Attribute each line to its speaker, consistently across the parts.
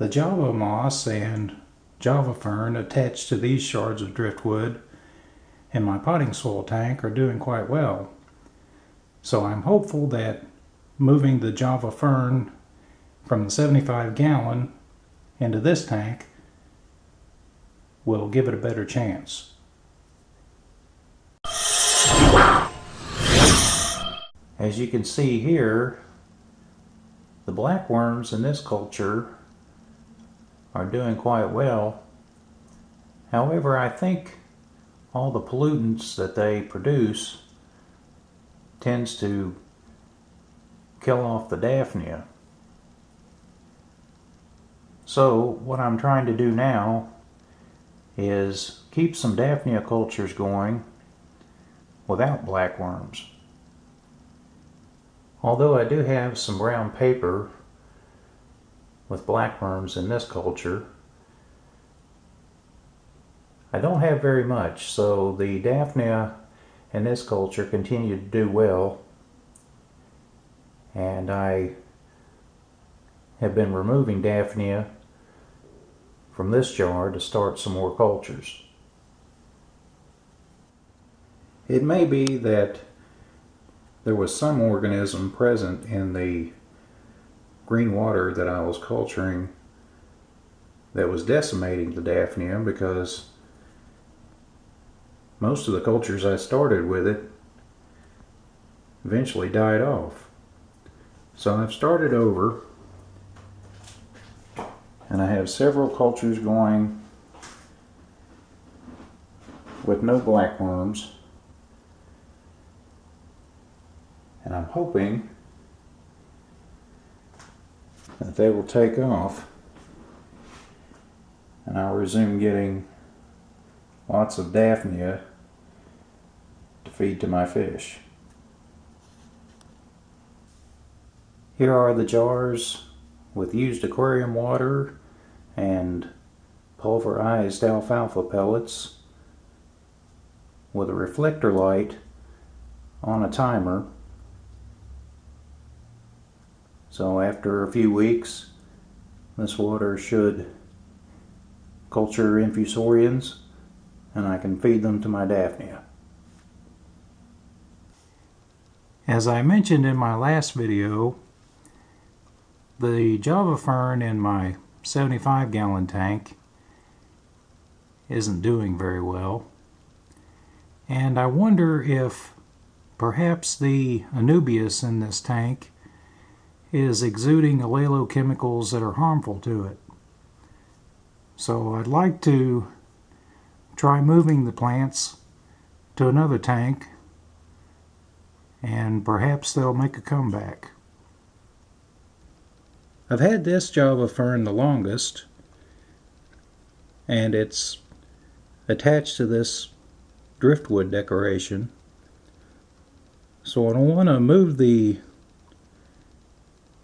Speaker 1: The Java moss and Java fern attached to these shards of driftwood in my potting soil tank are doing quite well. So I'm hopeful that moving the Java fern from the 75 gallon into this tank will give it a better chance. As you can see here, the blackworms in this culture are doing quite well. However, I think all the pollutants that they produce tends to kill off the Daphnia. So what I'm trying to do now is keep some Daphnia cultures going without blackworms. Although I do have some brown paper with blackworms in this culture, I don't have very much, so the Daphnia in this culture continue to do well, and I have been removing Daphnia from this jar to start some more cultures. It may be that there was some organism present in the green water that I was culturing that was decimating the Daphnia, because most of the cultures I started with it eventually died off. So I've started over, and I have several cultures going with no blackworms, and I'm hoping that they will take off and I'll resume getting lots of Daphnia to feed to my fish. Here are the jars with used aquarium water and pulverized alfalfa pellets with a reflector light on a timer. So after a few weeks, this water should culture infusorians and I can feed them to my Daphnia. As I mentioned in my last video, the Java fern in my 75 gallon tank isn't doing very well, and I wonder if perhaps the Anubias in this tank is exuding allelochemicals that are harmful to it. So I'd like to try moving the plants to another tank, and perhaps they'll make a comeback. I've had this Java fern the longest, and it's attached to this driftwood decoration. So I want to move the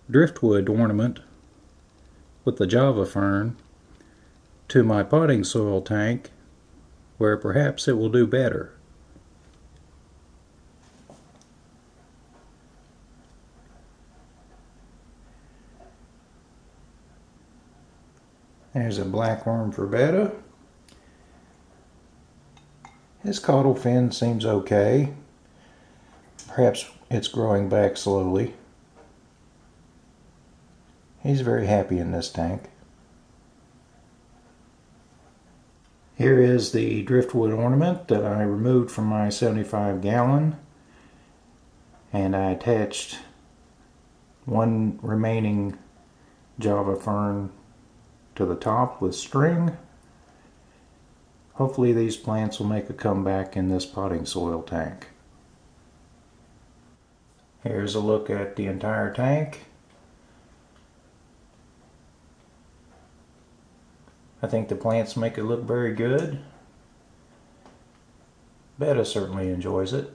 Speaker 1: driftwood ornament with the Java fern to my potting soil tank, where perhaps it will do better. There's a blackworm for Betta. His caudal fin seems okay. Perhaps it's growing back slowly. He's very happy in this tank. Here is the driftwood ornament that I removed from my 75 gallon, and I attached one remaining Java fern to the top with string. Hopefully these plants will make a comeback in this potting soil tank. Here's a look at the entire tank. I think the plants make it look very good. Betta certainly enjoys it.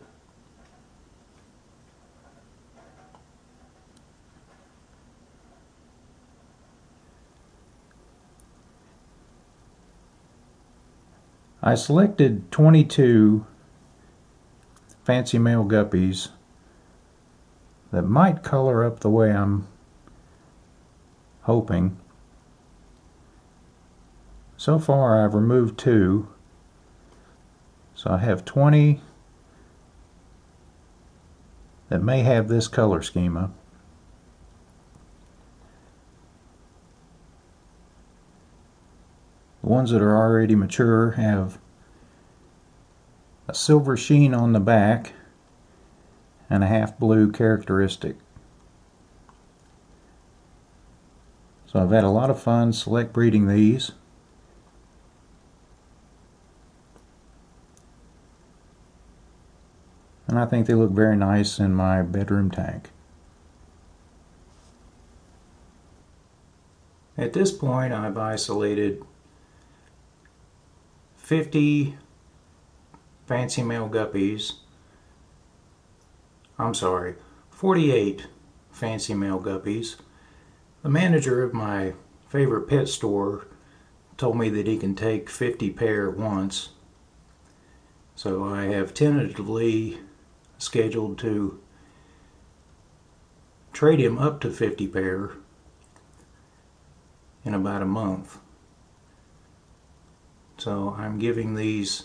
Speaker 1: I selected 22 fancy male guppies that might color up the way I'm hoping. So far I've removed 2, so I have 20 that may have this color schema. The ones that are already mature have a silver sheen on the back and a half blue characteristic. So I've had a lot of fun select breeding these. And I think they look very nice in my bedroom tank. At this point I've isolated 50 fancy male guppies. I'm sorry, 48 fancy male guppies. The manager of my favorite pet store told me that he can take 50 pair at once. So I have tentatively scheduled to trade him up to 50 pair in about a month. So I'm giving these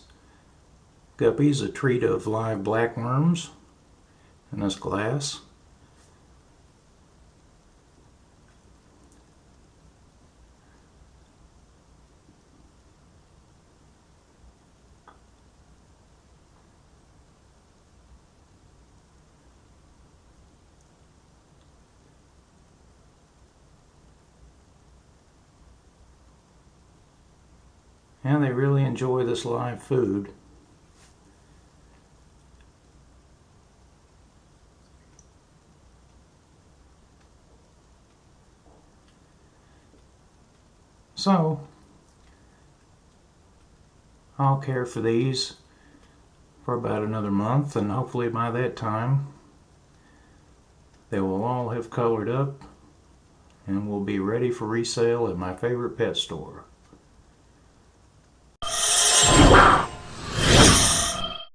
Speaker 1: guppies a treat of live blackworms in this glass. And they really enjoy this live food. So, I'll care for these for about another month, and hopefully by that time they will all have colored up and will be ready for resale at my favorite pet store.